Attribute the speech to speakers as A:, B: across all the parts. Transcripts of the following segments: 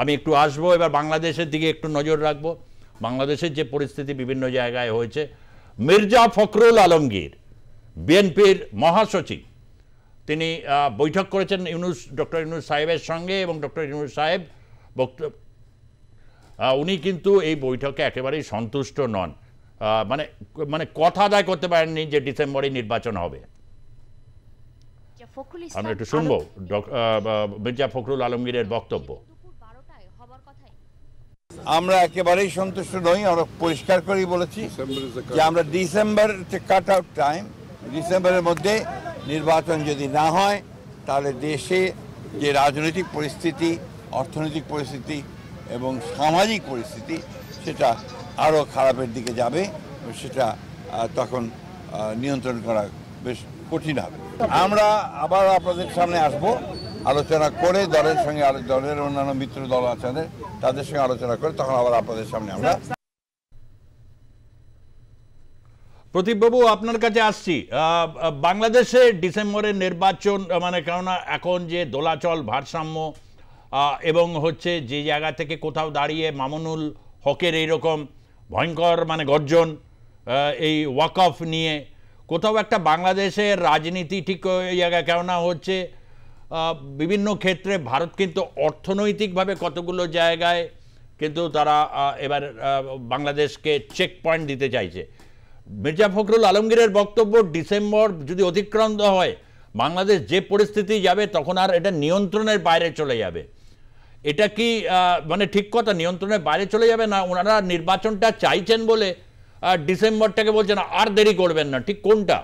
A: আমি একটু আসবো এবার বাংলাদেশের দিকে একটু নজর রাখবো। বাংলাদেশের যে পরিস্থিতি বিভিন্ন জায়গায় হয়েছে, মির্জা ফখরুল আলমগীর বিএনপির মহাসচিব, তিনি বৈঠক করেছেন ডক্টর ইউনূস সাহেবের সঙ্গে, এবং ডক্টর ইউনূস সাহেব উনি কিন্তু এই বৈঠকে একেবারেই সন্তুষ্ট নন, মানে মানে কথা আদায় করতে পারেননি যে ডিসেম্বরে নির্বাচন হবে। আমরা একটু শুনবো মির্জা ফখরুল আলমগীরের বক্তব্য।
B: আমরা একেবারেই সন্তুষ্ট নই। আমরা পরিষ্কার করেই বলেছি যে আমরা ডিসেম্বর কাট আউট টাইম, ডিসেম্বরের মধ্যে নির্বাচন যদি না হয় তাহলে দেশে যে রাজনৈতিক পরিস্থিতি, অর্থনৈতিক পরিস্থিতি এবং সামাজিক পরিস্থিতি সেটা আরও খারাপের দিকে যাবে, সেটা তখন নিয়ন্ত্রণ করা বেশ কঠিন হবে। আমরা আবার আপনাদের সামনে আসব, আলোচনা করে দলের সঙ্গে, দলের অন্যান্য মিত্র দল আছে তাদের সঙ্গে আলোচনা করে তখন আবার আপনাদের সামনে আমরা।
A: প্রদীপবাবু, আপনার কাছে আসছি। বাংলাদেশে ডিসেম্বরের নির্বাচন, মানে কেননা এখন যে দোলাচল ভারসাম্য এবং হচ্ছে যে জায়গা থেকে কোথাও দাঁড়িয়ে মামুনুল হকের এইরকম ভয়ঙ্কর মানে গর্জন এই ওয়াকফ নিয়ে, কোথাও একটা বাংলাদেশের রাজনীতি ঠিক ওই জায়গায়, কেননা হচ্ছে বিভিন্ন ক্ষেত্রে ভারত কিন্তু অর্থনৈতিকভাবে কতগুলো জায়গায় কিন্তু তারা এবার বাংলাদেশকে চেক পয়েন্ট দিতে চাইছে। মির্জা ফখরুল আলমগীরের বক্তব্য, ডিসেম্বর যদি অতিক্রান্ত হয় বাংলাদেশ যে পরিস্থিতি যাবে তখন আর এটা নিয়ন্ত্রণের বাইরে চলে যাবে। এটা কি মানে ঠিক কথা, নিয়ন্ত্রণের বাইরে চলে যাবে না ওনারা নির্বাচনটা চাইছেন বলে ডিসেম্বরটাকে বলছেন আর দেরি করবেন না, ঠিক কোনটা?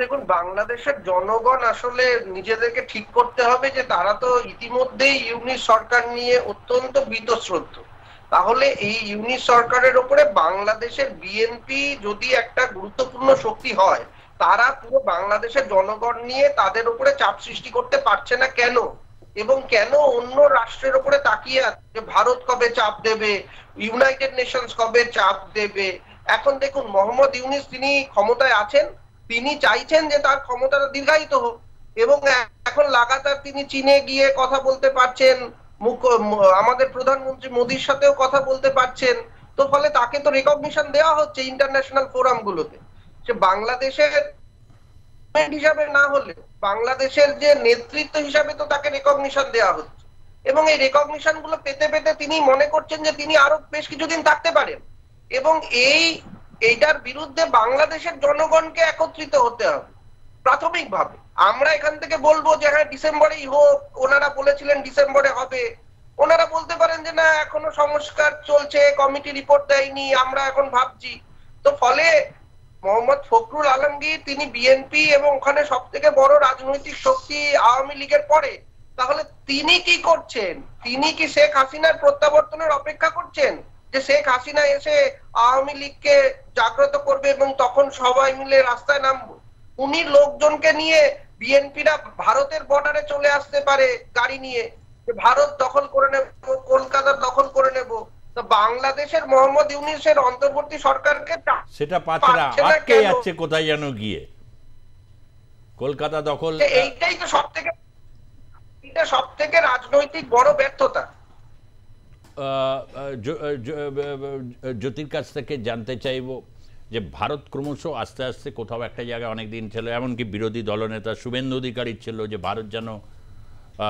C: দেখুন, বাংলাদেশের জনগণ আসলে নিজেদেরকে ঠিক করতে হবে যে তারা তো ইতিমধ্যেই ইউনিট সরকার নিয়ে অত্যন্ত বীতশ্রদ্ধ। তাহলে এই ইউনিট সরকারের উপরে বাংলাদেশের বিএনপি যদি একটা গুরুত্বপূর্ণ শক্তি হয়, তারা পুরো বাংলাদেশের জনগণ নিয়ে তাদের উপরে চাপ সৃষ্টি করতে পারছে না কেন, এবং কেন অন্য রাষ্ট্রের উপরে তাকিয়ে আছে ভারত কবে চাপ দেবে, ইউনাইটেড নেশনস কবে চাপ দেবে। এখন দেখুন, মোহাম্মদ ইউনূস তিনি ক্ষমতায় আছেন, তিনি চাইছেন যে তার ক্ষমতাটা দীর্ঘায়িত হোক, এবং এখন লাগাতার তিনি চীনে গিয়ে কথা বলতে পারছেন, আমাদের প্রধানমন্ত্রী মোদির সাথেও কথা বলতে পারছেন। তো ফলে তাকে তো রেকগনিশন দেওয়া হচ্ছে ইন্টারন্যাশনাল ফোরাম গুলোতে। সে বাংলাদেশের হিসাবে না হলে বাংলাদেশের যে নেতৃত্ব হিসাবে তো তাকে রেকগনিশন দেওয়া হচ্ছে, এবং এই রেকগনিশন গুলো পেতে পেতে তিনি মনে করছেন যে তিনি আরো বেশ কিছুদিন থাকতে পারেন, এবং এইটার বিরুদ্ধে বাংলাদেশের জনগণকে একত্রিত হতে হবে প্রাথমিকভাবে। আমরা এখান থেকে বলবো যে হ্যাঁ ডিসেম্বরেই হোক, ওনারা বলেছিলেন ডিসেম্বরে হবে, ওনারা বলতে পারেন যে না এখনো সংস্কার চলছে, কমিটি রিপোর্ট দেয়নি, আমরা এখন ভাবছি। তো ফলে মোহাম্মদ ফখরুল আলমগীর তিনি বিএনপি এবং ওখানে সব থেকে বড় রাজনৈতিক শক্তি আওয়ামী লীগের পরে, তাহলে তিনি কি করছেন? তিনি কি শেখ হাসিনার প্রত্যাবর্তনের অপেক্ষা করছেন যে শেখ হাসিনা এসে আওয়ামী লীগকে জাগ্রত করবে এবং তখন সবাই মিলে রাস্তায় নামবো? উনি লোকজনকে নিয়ে বিএনপিরা ভারতের বর্ডারে চলে আসতে পারে গাড়ি নিয়ে, ভারত দখল করে নেব, কলকাতা দখল করে নেব। তো বাংলাদেশের মোহাম্মদ ইউনূসের অন্তর্বর্তী সরকারকে
A: সেটা পাচ্ছে না, আটকে যাচ্ছে কোথায় যেন গিয়ে, কলকাতা দখল।
C: এইটাই তো সব থেকে রাজনৈতিক বড় ব্যর্থতা।
A: জ্যোতির কাছ থেকে জানতে চাইবো যে ভারত ক্রমশ আস্তে আস্তে কোথাও একটা জায়গায় অনেকদিন ছিল, এমনকি বিরোধী দলনেতা শুভেন্দু অধিকারী ছিল যে ভারত যেন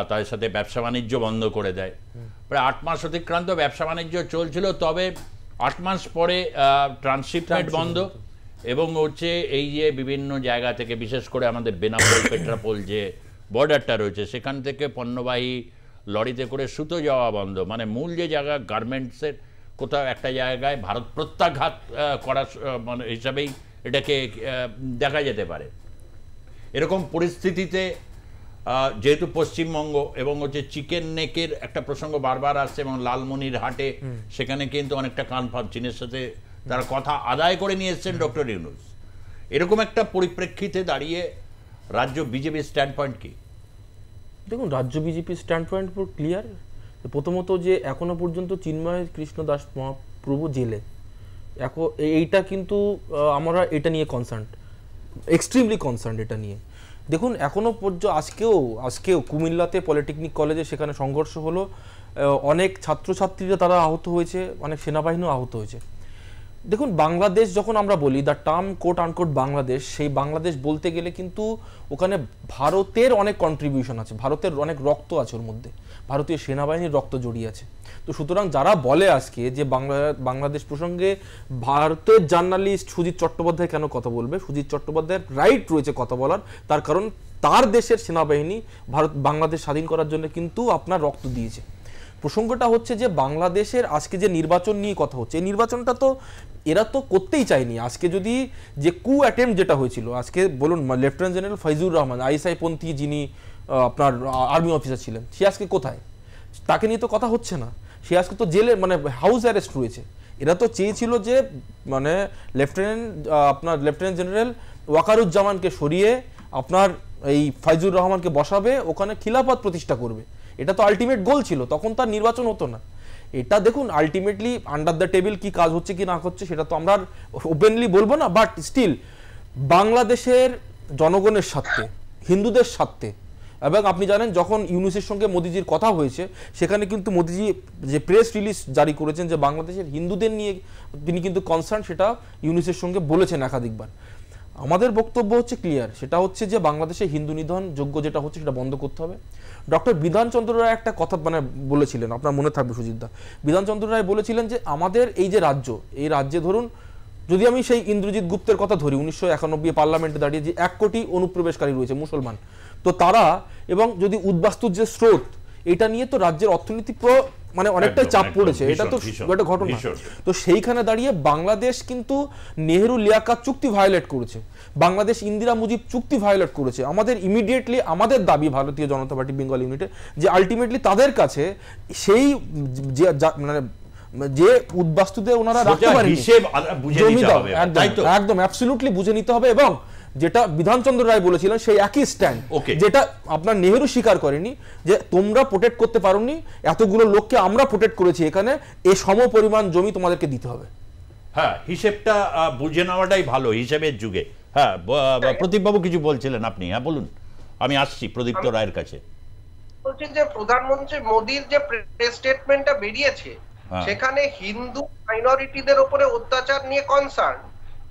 A: তাদের সাথে ব্যবসা বাণিজ্য বন্ধ করে দেয়। প্রায় 8 মাস অতিক্রান্ত ব্যবসা বাণিজ্য চলছিল, তবে 8 মাস পরে ট্রান্সশিপমেন্ট বন্ধ, এবং হচ্ছে এই যে বিভিন্ন জায়গা থেকে বিশেষ করে আমাদের বেনাপোল পেট্রাপোল যে বর্ডারটা রয়েছে সেখান থেকে পণ্যবাহী লরিতে করে সুতো যাওয়া বন্ধ। মানে মূল যে জায়গা গার্মেন্টসের কোথাও একটা জায়গায় ভারত প্রত্যাঘাত করা মানে হিসাবেই এটাকে দেখা যেতে পারে। এরকম পরিস্থিতিতে যেহেতু পশ্চিমবঙ্গ এবং হচ্ছে চিকেন নেকের একটা প্রসঙ্গ বারবার আসছে, এবং লালমনিরহাটে সেখানে কিন্তু অনেকটা কানফার্ম চীনের সাথে তারা কথা আদায় করে নিয়ে এসছেন ডক্টর ইউনূস। এরকম একটা পরিপ্রেক্ষিতে দাঁড়িয়ে রাজ্য বিজেপির স্ট্যান্ড পয়েন্ট কি?
D: দেখুন, রাজ্য বিজেপির স্ট্যান্ড পয়েন্ট পুরো ক্লিয়ার। প্রথমত যে এখনো পর্যন্ত চিন্ময় কৃষ্ণ দাস মহাপ্রভু জেলে, এইটা কিন্তু আমরা এটা নিয়ে কনসার্ন, এক্সট্রিমলি কনসার্ন এটা নিয়ে, দেখুন এখনো পর্যন্ত আজকেও কুমিল্লাতে পলিটেকনিক কলেজে সেখানে সংঘর্ষ হলো, অনেক ছাত্রছাত্রীরা তারা আহত হয়েছে, অনেক সেনাবাহিনীও আহত হয়েছে। দেখুন বাংলাদেশ যখন আমরা বলি the term coat unquote Bangladesh, সেই বাংলাদেশ বলতে গেলে কিন্তু ওখানে ভারতের অনেক কন্ট্রিবিউশন আছে, ভারতের অনেক রক্ত আছে ওর মধ্যে, ভারতীয় সেনাবাহিনীর রক্ত জড়িয়ে আছে। তো সুতরাং যারা বলে আজকে যে বাংলাদেশ প্রসঙ্গে ভারতের জার্নালিস্ট সুজিত চট্টোপাধ্যায় কেন কথা বলবে, সুজিত চট্টোপাধ্যায়ের রাইট রয়েছে কথা বলার, তার কারণ তার দেশের সেনাবাহিনী বাংলাদেশ স্বাধীন করার জন্য কিন্তু আপনার রক্ত দিয়েছে। প্রসঙ্গটা হচ্ছে যে বাংলাদেশের আজকে যে নির্বাচন নিয়ে কথা হচ্ছে, এই নির্বাচনটা তো এরা তো করতেই চায়নি। আজকে যদি যে কু অ্যাটেম্প যেটা হয়েছিল, আজকে বলুন lieutenant general Faizur Rahman ISI পন্থী যিনি আপনার আর্মি অফিসার ছিলেন, সে আজকে কোথায়? তাকে নিয়ে তো কথা হচ্ছে না। সে আজকে তো জেলে মানে হাউস অ্যারেস্ট রয়েছে। এরা তো চেয়েছিল যে মানে লেফটেন্যান্ট জেনারেল ওয়াকারুজ্জামানকে সরিয়ে আপনার এই ফয়জুর রহমানকে বসাবে, ওখানে খিলাফত প্রতিষ্ঠা করবে। এটা তো আলটিমেট গোল ছিল, তখন তার নির্বাচন হতো না। এটা দেখুন আলটিমেটলি আন্ডার দ্য টেবিল কি কাজ হচ্ছে কি না হচ্ছে সেটা তো আমরা ওপেনলি বলবো না, বাট স্টিল বাংলাদেশের জনগণের স্বার্থে, হিন্দুদের স্বার্থে, এবং আপনি জানেন যখন ইউনুসের সঙ্গে মোদিজির কথা হয়েছে সেখানে কিন্তু মোদিজি যে প্রেস রিলিজ জারি করেছেন যে বাংলাদেশের হিন্দুদের নিয়ে তিনি কিন্তু কনসার্ন, সেটা ইউনুসের সঙ্গে বলেছেন একাধিকবার। আমাদের বক্তব্য হচ্ছে ক্লিয়ার, সেটা হচ্ছে যে বাংলাদেশে হিন্দু নিধন যোগ্য যেটা হচ্ছে সেটা বন্ধ করতে হবে। ডক্টর বিধানচন্দ্র রায় একটা কথা মানে বলেছিলেন, আপনার মনে থাকবে সুজিতদা, বিধানচন্দ্র রায় বলেছিলেন যে আমাদের এই যে রাজ্য, এই রাজ্যে ধরুন যদি আমি সেই ইন্দ্রজিৎ গুপ্তের কথা ধরি, 1991 পার্লামেন্টে দাঁড়িয়ে যে 1 কোটি অনুপ্রবেশকারী রয়েছে মুসলমান, তো তারা এবং যদি উদ্বাস্তুর যে স্রোত, এটা নিয়ে তো রাজ্যের অর্থনীতি মানে অনেকটাই চাপ পড়েছে, এটা তো একটা ঘটনা। তো সেইখানে দাঁড়িয়ে বাংলাদেশ কিন্তু নেহেরু লিয়াকাত চুক্তি ভায়োলেট করেছে, বাংলাদেশ ইন্দিরা মুজিব চুক্তি ভায়োলেট করেছে। আমাদের ইমিডিয়েটলি আমাদের দাবি ভারতীয় জনতা পার্টি বেঙ্গল ইউনিটে যে আলটিমেটলি তাদের কাছে সেই মানে যে উদ্বাস্তুদের ওনারা রাখতে পারেন একদম অ্যাবসলিউটলি বুঝে নিতে হবে, এবং যেটা বিধানচন্দ্র রায় বলেছিলেন সেই একই স্ট্যান্ড, যেটা আপনার নেহেরু স্বীকার করেনি, যে তোমরা প্রোটেক্ট করতে পারোনি, এতগুলো লোককে আমরা প্রোটেক্ট করেছি, এখানে এই সম পরিমাণ জমি তোমাদেরকে দিতে হবে।
A: হ্যাঁ, হিসেবটা বুঝে নেওয়াটাই ভালো হিসেবের যুগে। হ্যাঁ, প্রদীপবাবু কিছু বলছিলেন আপনি, হ্যাঁ বলুন, আমি আসছি প্রদীপ্ত রায়ের কাছে।
C: বলছি যে প্রধানমন্ত্রী মোদির যে প্রেস স্টেটমেন্টটা বেরিয়েছে সেখানে হিন্দু মাইনরিটিদের উপরে অত্যাচার নিয়ে কনসার্ন,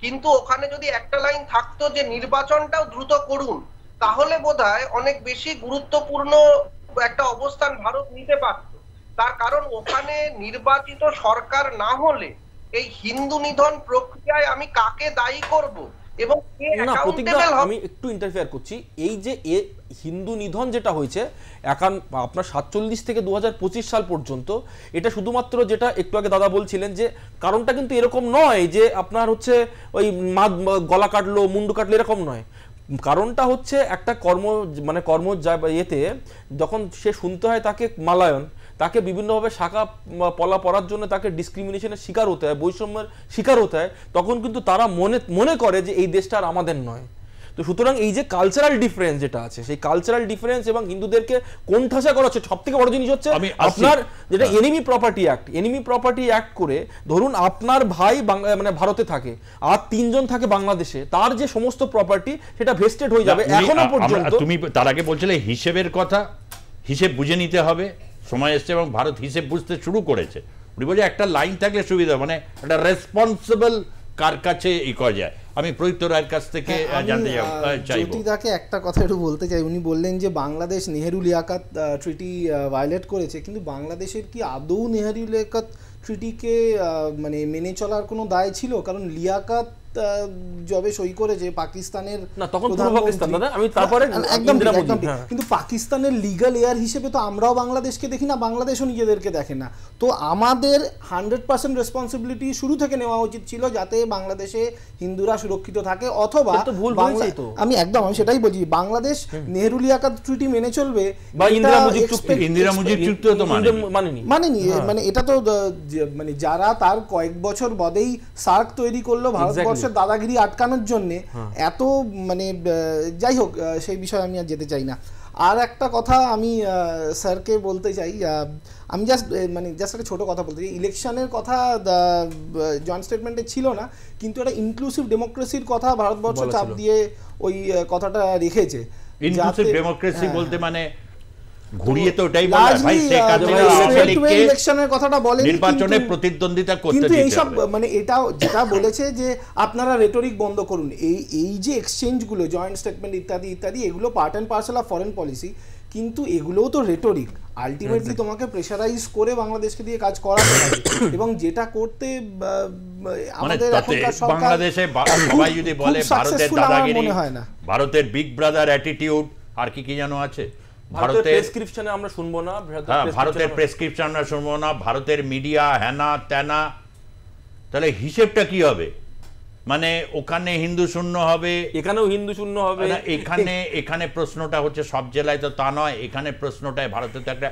C: কিন্তু ওখানে যদি একটা লাইন থাকতো যে নির্বাচনটাও দ্রুত করুন, তাহলে বোধহয় অনেক বেশি গুরুত্বপূর্ণ একটা অবস্থান ভারত নিতে পারত। তার কারণ ওখানে নির্বাচিত সরকার না হলে এই হিন্দু নিধন প্রক্রিয়ায় আমি কাকে দায়ী করব এবং কে অ্যাকাউন্টেবল হবে।
D: আমি একটু ইন্টারফেয়ার করছি, এই যে হিন্দু নিধন যেটা হয়েছে আপনার 47 থেকে 2025 সাল পর্যন্ত, এটা শুধুমাত্র যেটা একটু আগে দাদা বলছিলেন যে কারণটা কিন্তু এরকম নয় যে আপনার হচ্ছে ওই গলা কাটলো মুন্ডু কাটলো, এরকম নয়। কারণটা হচ্ছে একটা কর্ম ইয়েতে যখন সে শুনতে হয় তাকে মালায়ন, তাকে বিভিন্নভাবে শাখা পলা পড়ার জন্য তাকে ডিসক্রিমিনেশনের শিকার হতে হয়, বৈষম্যের শিকার হতে হয়, তখন কিন্তু তারা মনে করে যে এই দেশটা আর আমাদের নয়। তো সুতরাং এই যে কালচারাল ডিফারেন্স যেটা আছে, সেই কালচারাল ডিফারেন্স এবং হিন্দুদেরকে কোণঠাসা করা হচ্ছে, সবথেকে বড় জিনিস হচ্ছে আপনার যেটা এনিমি প্রপার্টি অ্যাক্ট করে ধরুন আপনার ভাই মানে ভারতে থাকে আর 3 জন থাকে বাংলাদেশে, তার যে সমস্ত প্রপার্টি সেটা ভেস্টেড হয়ে যাবে। এখনো পর্যন্ত
A: তুমি তার আগে বলছিলে হিসেবের কথা, হিসেব বুঝে নিতে হবে, সময় এসছে এবং ভারত হিসেব বুঝতে শুরু করেছে। উনি বলছে একটা লাইন থাকলে সুবিধা, মানে একটা রেসপন্সিবল কার কাছে এই করা যায়। আমি প্রদীপ্ত রায়ের কাছ থেকে জানতে চাইব।
E: জ্যোতিদাকে একটা কথা একটু বলতে চাই, উনি বললেন যে বাংলাদেশ নেহেরু লিয়াকাত ট্রিটি ভায়োলেট করেছে, কিন্তু বাংলাদেশের কি আদৌ নেহেরু লিয়াকাত ট্রিটিকে মানে মেনে চলার কোনো দায় ছিল? কারণ লিয়াকাত জবে সই করেছে পাকিস্তানের,
D: না তখন পুরো পাকিস্তান দাদা, আমি তারপরে
E: একদম কিন্তু পাকিস্তানের লিগ্যাল এয়ার হিসেবে তো আমরাও বাংলাদেশকে দেখি না, বাংলাদেশও নিজেদেরকে দেখে না। তো আমাদের 100% রেসপন্সিবিলিটি শুরু থেকে নেওয়া উচিত ছিল যাতে বাংলাদেশে হিন্দুরা সুরক্ষিত থাকে, অথবা আমি সেটাই বলছি, বাংলাদেশ নেহেরু লিয়াকাত ট্রিটি মেনে চলবে
D: বা ইন্দিরা মুজিব চুক্তি
A: তো
E: মানেনি, মানে এটা তো মানে যারা তার কয়েক বছর বাদেই সার্ক তৈরি করলো ভারতবর্ষের দাদাগিরি আটকানোর জন্য, এত মানে যাই হোক সেই বিষয়ে আমি আর যেতে চাই না। আর একটা কথা আমি স্যারকে বলতে চাই, আমি জাস্ট একটা ছোট কথা বলতে চাই। ইলেকশনের কথা জয়েন্ট স্টেটমেন্টে ছিল না, কিন্তু একটা ইনক্লুসিভ ডেমোক্রেসির কথা ভারতবর্ষ চাপ দিয়ে ওই কথাটা রেখেছে।
A: ইনক্লুসিভ ডেমোক্রেসি বলতে মানে ঘুরিয়ে তো ওটাই বলা ভাই, শেখ হাসিনা আওয়ামী লীগকে
E: ইলেকশনের কথাটা বলেন,
A: নির্বাচনে প্রতিদ্বন্দ্বিতা করতে
E: কিন্তু
A: দিতে
E: এইসব
A: হবে।
E: মানে এটাও যেটা বলেছে যে আপনারা রেটরিক বন্ধ করুন, এই যে এক্সচেঞ্জ গুলো, জয়েন্ট স্টেটমেন্ট ইত্যাদি ইত্যাদি, এগুলো part and parcel of foreign policy, কিন্তু এগুলোও তো রেটরিক। আলটিমেটলি তোমাকে প্রেসারাইজ করে বাংলাদেশকে দিয়ে কাজ করাতে হবে, এবং যেটা করতে আমাদের এখনকার সরকার
A: বাংলাদেশে সবাই যদি বলে ভারতের দাদাগিরি, ভারতের বিগ ব্রাদার অ্যাটিটিউড, আর কি কি যেন আছে, ভারতের
D: প্রেসক্রিপশনে আমরা শুনবো না,
A: ভারতের প্রেসক্রিপশন আমরা শুনবো না, ভারতের মিডিয়া হ্যানা ত্যানা, তাহলে হিসেবটা কি হবে? মানে ওখানে হিন্দু শূন্য হবে,
D: এখানেও হিন্দু শূন্য হবে।
A: এখানে প্রশ্নটা হচ্ছে সব জেলায় তো তা নয়, এখানে প্রশ্নটায় ভারতে তো একটা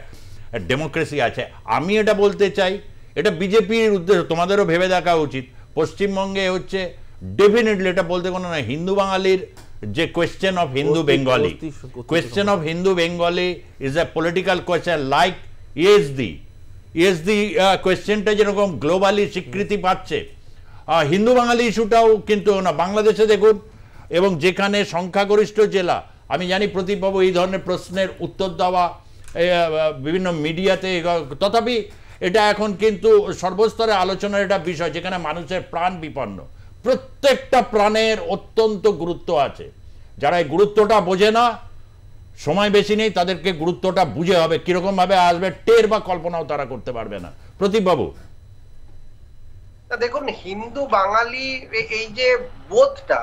A: ডেমোক্রেসি আছে। আমি এটা বলতে চাই, এটা বিজেপির উদ্দেশ্য, তোমাদেরও ভেবে দেখা উচিত। পশ্চিমবঙ্গে হচ্ছে ডেফিনেটলি, এটা বলতে কোনো না, হিন্দু বাঙালির যে question of Hindu Bengali, question of Hindu Bengali is a political question like ESD কোয়েশ্চেনটা যেরকম গ্লোবালি স্বীকৃতি পাচ্ছে, হিন্দু বাঙালি ইস্যুটাও কিন্তু না। বাংলাদেশে দেখুন, এবং যেখানে সংখ্যাগরিষ্ঠ জেলা, আমি জানি প্রদীপবাবু এই ধরনের প্রশ্নের উত্তর দেওয়া বিভিন্ন মিডিয়াতে, তথাপি এটা এখন কিন্তু সর্বস্তরে আলোচনার একটা বিষয়, যেখানে মানুষের প্রাণ বিপন্ন, প্রত্যেকটা প্রাণের অত্যন্ত গুরুত্ব আছে। যারা এই গুরুত্বটা বোঝে না, সময় বেশি নেই, তাদেরকে গুরুত্বটা বুঝে হবে, কিরকম ভাবে আসবে টের বা কল্পনাও তারা করতে পারবে না। প্রদীপবাবু,
C: দেখুন, হিন্দু বাঙালি এই যে বোধটা,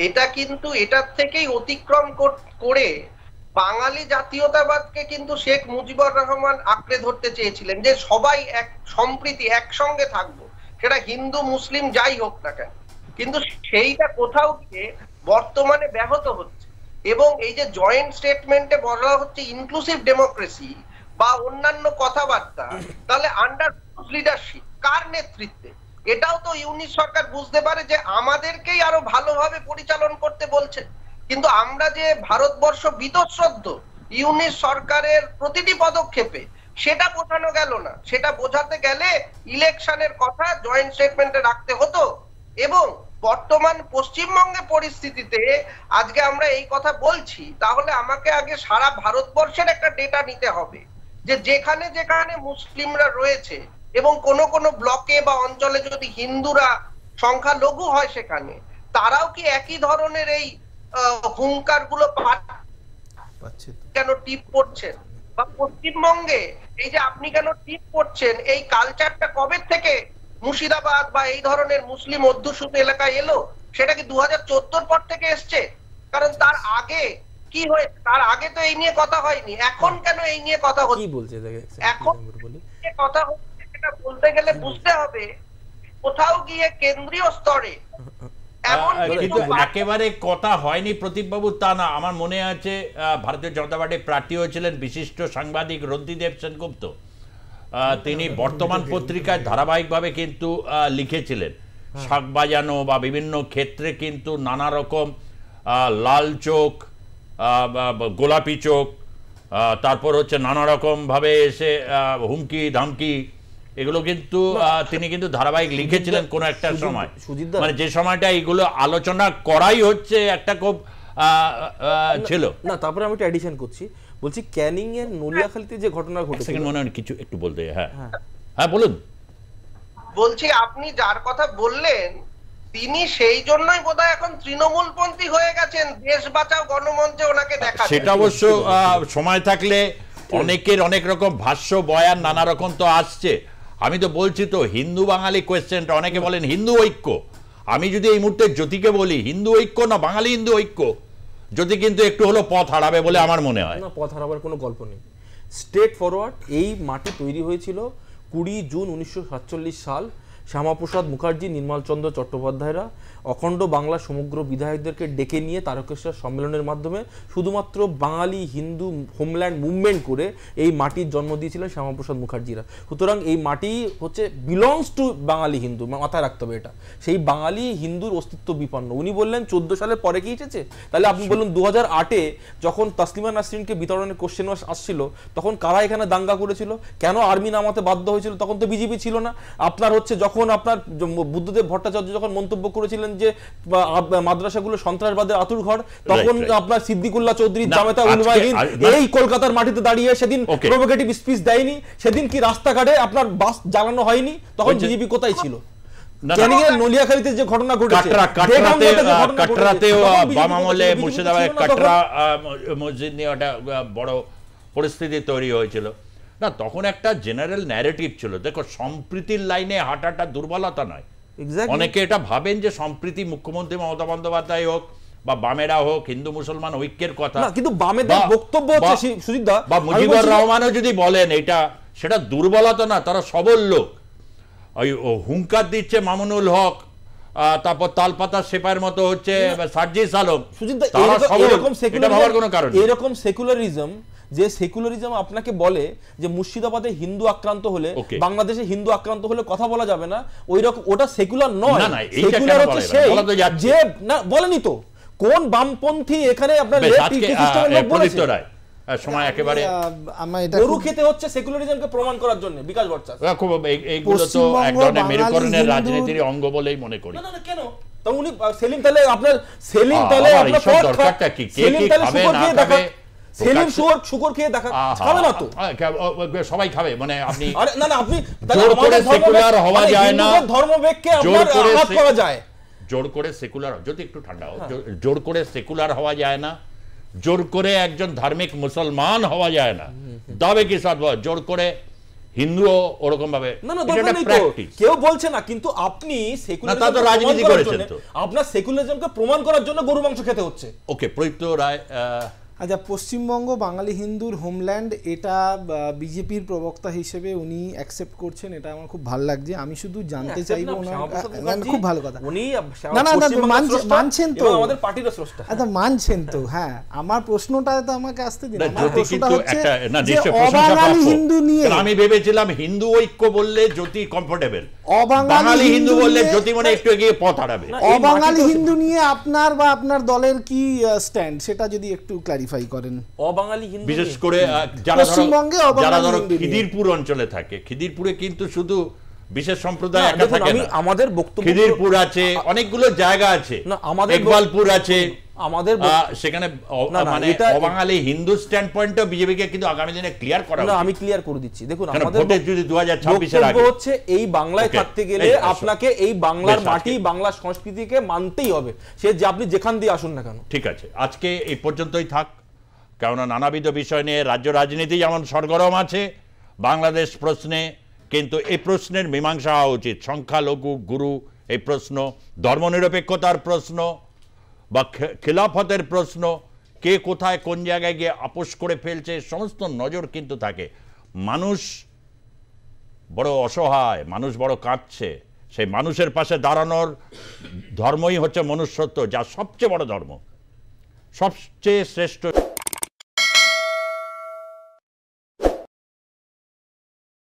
C: এটা কিন্তু এটার থেকেই অতিক্রম করে বাঙালি জাতীয়তাবাদকে কিন্তু শেখ মুজিবুর রহমান আঁকড়ে ধরতে চেয়েছিলেন, যে সবাই এক সম্প্রীতি একসঙ্গে থাকবো, সেটা হিন্দু মুসলিম যাই হোক না কেন। কিন্তু সেইটা কোথাও গিয়ে বর্তমানে ব্যাহত হচ্ছে, এবং এই যে জয়েন্ট স্টেটমেন্টে বলা হচ্ছে ইনক্লুসিভ ডেমোক্রেসি বা অন্যান্য কথাবার্তা, তাহলে আন্ডার লিডারশিপ কার নেতৃত্বে? এটাও তো ইউনিট সরকার বুঝতে পারে যে আমাদেরকেই আরো ভালোভাবে পরিচালন করতে বলছে। কিন্তু আমরা যে ভারতবর্ষ বীতশ্রদ্ধ ইউনিট সরকারের প্রতিটি পদক্ষেপে, সেটা বোঝানো গেল না। সেটা বোঝাতে গেলে ইলেকশনের কথা জয়েন্ট স্টেটমেন্টে রাখতে হতো। এবং বর্তমান পশ্চিমবঙ্গের পরিস্থিতিতে আজকে আমরা এই কথা বলছি, তাহলে আমাকে আগে সারা ভারতবর্ষের একটা ডেটা নিতে হবে, যে যেখানে যেখানে মুসলিমরা রয়েছে এবং কোন কোন ব্লকে বা অঞ্চলে যদি হিন্দুরা সংখ্যালঘু হয়, সেখানে তারাও কি একই ধরনের এই হুঙ্কার গুলো কেন টিপ করছেন? বা পশ্চিমবঙ্গে এই যে আপনি কেন টিপ করছেন, এই কালচারটা কবে থেকে মুর্শিদাবাদ বা এই ধরনের মুসলিম অধ্যুষিত এলাকায় এলো? সেটা কি 2014 পর থেকে এসছে? কারণ তার আগে কি হয়েছে? তার আগে তো এই নিয়ে কথা হয়নি। এখন কেন এই নিয়ে কথা হচ্ছে?
D: কি বলছে
C: এখন কথা হচ্ছে, সেটা বলতে গেলে বুঝতে হবে কোথাও গিয়ে কেন্দ্রীয় স্তরে
A: কিন্তু একেবারে কথা হয়নি প্রদীপবাবু তা না। আমার মনে আছে ভারতীয় জনতা পার্টির প্রার্থী হয়েছিলেন বিশিষ্ট সাংবাদিক রন্তিদেব সেনগুপ্ত, তিনি বর্তমান পত্রিকায় ধারাবাহিকভাবে কিন্তু লিখেছিলেন, শাক বাজানো বা বিভিন্ন ক্ষেত্রে কিন্তু নানা রকম লাল চোখ, গোলাপি চোখ, তারপর হচ্ছে নানা রকম ভাবে এসে হুমকি ধামকি, এগুলো কিন্তু তিনি কিন্তু ধারাবাহিক লিখেছিলেন কোন একটা সময়, মানে যে সময়টা এগুলো আলোচনা করাই হচ্ছে একটা খুব ছিল
D: না। তারপরে আমি একটা এডিশন করছি, বলছি ক্যানিং এর নলিয়াখালীতে যে ঘটনা ঘটেছে,
A: মনে হয় কিছু একটু বলতে। হ্যাঁ হ্যাঁ বলুন।
C: বলছি, আপনি যার কথা বললেন তিনি সেই জন্যই বোধহয় এখন তৃণমূলপন্থী হয়ে গেছেন, দেশ বাঁচাও গণমঞ্চে ওনাকে দেখা।
A: সেটা অবশ্য সময় থাকলে অনেকের অনেক রকম ভাষ্য বয়ান নানা রকম তো আসছে। আমি তো বলছি তো, হিন্দু বাঙালি কোয়েশ্চেনটা, অনেকে বলেন হিন্দু ঐক্য। আমি যদি এই মুহূর্তে জ্যোতিকে বলি হিন্দু ঐক্য না বাঙালি হিন্দু ঐক্য, জ্যোতি কিন্তু একটু হলো পথ হারাবে বলে আমার মনে হয়।
D: না, পথ হারাবার কোনো গল্প নেই। স্ট্রেট ফরওয়ার্ড, এই মাটি তৈরি হয়েছিল 20 জুন 1947 সাল। শ্যামাপ্রসাদ মুখার্জি, নির্মলচন্দ্র চট্টোপাধ্যায়রা অখণ্ড বাংলা সমগ্র বিধায়কদেরকে ডেকে নিয়ে তারকেশ্বর সম্মেলনের মাধ্যমে শুধুমাত্র বাঙালি হিন্দু হোমল্যান্ড মুভমেন্ট করে এই মাটির জন্ম দিয়েছিলেন শ্যামাপ্রসাদ মুখার্জিরা। সুতরাং এই মাটি হচ্ছে বিলংস টু বাঙালি হিন্দু, মাথায় রাখতে হবে এটা। সেই বাঙালি হিন্দুর অস্তিত্ব বিপন্ন। উনি বললেন 14 সালের পরে কি এসেছে, তাহলে আপনি বলুন 2008-এ যখন তাসলিমা নাসরিনকে বিতরণের কোশ্চেন আসছিল, তখন কারা এখানে দাঙ্গা করেছিল? কেন আর্মি নামাতে বাধ্য হয়েছিল? তখন তো বিজেপি ছিল না। আপনার হচ্ছে যখন আপনার বুদ্ধদেব ভট্টাচার্য যখন মন্তব্য করেছিলেন যে মাদ্রাসাগুলো সন্ত্রাসবাদের আতুরঘর, তখন আপনার সিদ্দিকুল্লাহ চৌধুরীর জামাতা উলমা হিন্দ এই কলকাতার মাটিতে দাঁড়িয়ে সেদিন প্রভোকেটিভ স্পিচ দেয়নি? সেদিন কি রাস্তাঘাটে আপনার বাস জ্বালানো হয়নি? তখন বিজেপি কোথায় ছিল? নলিয়াখালীতে যে ঘটনা ঘটেছে,
A: কাটরাতেও বাম আমলে মুর্শিদাবাদের কাটরা মসজিদ নিয়ে একটা বড় পরিস্থিতি তৈরি হয়েছিল না, তখন একটা জেনারেল ন্যারেটিভ ছিল। দেখো, সম্প্রীতির লাইনে হাঁটাটা দুর্বলতা নয়। অনেকে এটা ভাবেন যে সম্প্রীতি মুখ্যমন্ত্রী মমতা বন্দ্যোপাধ্যায় হোক বা বামেরা হোক, হিন্দু মুসলমান ঐক্যের কথা,
D: কিন্তু বামেদের বক্তব্য হচ্ছে সুজিতদা
A: বা মুজিবুর রহমানও যদি বলেন এটা, সেটা দুর্বলতা না, তারা সবল লোক। ওই হুঙ্কার দিচ্ছে মামুনুল হক, তারপর তালপাতা সেপাইয়ের মতো হচ্ছে সার্জিস আলম।
D: এরকম সেকুলারিজম, যে সেকুলারিজম আপনাকে বলে যে মুর্শিদাবাদে হিন্দু আক্রান্ত হলে, বাংলাদেশে হিন্দু আক্রান্ত হলে কথা বলা যাবে না, ওই রকম, ওটা সেকুলার নয়। সেকুলার হচ্ছে সেই যে, না বলেনি তো কোন বামপন্থী এখানে আপনার
A: সময় একেবারে
D: গরু খেতে হচ্ছে সেকুলারিজমকে প্রমাণ করার জন্য। বিকাশ ভট্টাচার্য,
A: এইগুলো তো এক ধরনের মেরুকরণের রাজনীতির অঙ্গ বলেই মনে করি।
D: না কেন? তো উনি সেলিম তাহলে আপনার সেলিম তাহলে আপনার
A: দরকারটা কি?
D: সেলিম তাহলে শুকর খেয়ে দেখা, সেলিম শুকর খেয়ে দেখা খাবে না তো?
A: সবাই খাবে মানে আপনি
D: না আপনি
A: জোর করে সেকুলার হওয়া যায় না,
D: ধর্মবেগকে আপনার আঘাত করা যায়।
A: জোর করে সেকুলার, যদি একটু ঠান্ডা হোক, জোর করে সেকুলার হওয়া যায় না, জোর করে একজন ধার্মিক মুসলমান হওয়া যায় না। দাবে কি সাথ জোর করে হিন্দুও ওরকম ভাবে,
D: কেউ বলছে না, কিন্তু আপনি
A: সেকুলারিজম রাজনীতি করেছেন তো,
D: আপনার সেকুলারিজমকে প্রমাণ করার জন্য গরু মাংস খেতে হচ্ছে।
A: ওকে, প্রদীপ্ত রায়।
E: আচ্ছা, পশ্চিমবঙ্গ বাঙালি হিন্দুর হোমল্যান্ড, এটা বিজেপির প্রবক্তা হিসেবে উনি অ্যাকসেপ্ট করছেন, এটা আমার খুব ভালো লাগছে। আমি শুধু জানতে চাইবো, খুব ভালো কথা, না মানছেন তো, আমাদের পার্টির স্রষ্টা, আচ্ছা মানছেন তো। হ্যাঁ, আমার প্রশ্নটা তো আমাকে আসতে দিন। আমার প্রশ্নটা হচ্ছে যে অবাঙালি হিন্দু নিয়ে,
A: আমি ভেবেছিলাম হিন্দু ঐক্য বললে জ্যোতি কমফোর্টেবল, অবাঙালি হিন্দু বললে জ্যোতি মনে একটু এগিয়ে পথ হারাবে।
E: অবাঙালি হিন্দু নিয়ে আপনার বা আপনার দলের কি স্ট্যান্ড, সেটা যদি একটু ক্লারিফাই করেন।
D: অবাঙালি হিন্দু
A: বিশেষ করে যারা ধরো খিদিরপুর অঞ্চলে থাকে, খিদিরপুরে কিন্তু শুধু বিশেষ সম্প্রদায় একা থাকে না,
D: আমাদের বক্তব্য,
A: খিদিরপুর আছে, অনেকগুলো জায়গা আছে, ইকবালপুর আছে, আমাদের সেখানে মানে অবাঙালি হিন্দু স্ট্যান্ড পয়েন্টও বিজেপিকে কিন্তু আগামী দিনে ক্লিয়ার করা উচিত।
D: আমি ক্লিয়ার করে দিচ্ছি, দেখুন
A: আমাদের ভোটে যদি 2026 এর আগে
D: হচ্ছে এই বাংলায় থাকতে গেলে আপনাকে এই বাংলার মাটি, বাংলা সংস্কৃতিকে মানতেই হবে, সে যে আপনি যেখান দিয়ে আসুন না কেন।
A: ঠিক আছে, আজকে এই পর্যন্তই থাক, কেননা নানাবিধ বিষয় নিয়ে রাজ্য রাজনীতি যেমন সরগরম আছে, বাংলাদেশ প্রশ্নে কিন্তু এই প্রশ্নের মীমাংসা হওয়া উচিত। সংখ্যালঘু গুরু এই প্রশ্ন, ধর্মনিরপেক্ষতার প্রশ্ন বা খিলাফতের প্রশ্ন, কে কোথায় কোন জায়গায় গিয়ে আপোষ করে ফেলছে, সমস্ত নজর কিন্তু থাকে। মানুষ বড় অসহায়, মানুষ বড় কাঁদছে, সেই মানুষের পাশে দাঁড়ানোর ধর্মই হচ্ছে মনুষ্যত্ব, যা সবচেয়ে বড় ধর্ম, সবচেয়ে শ্রেষ্ঠ।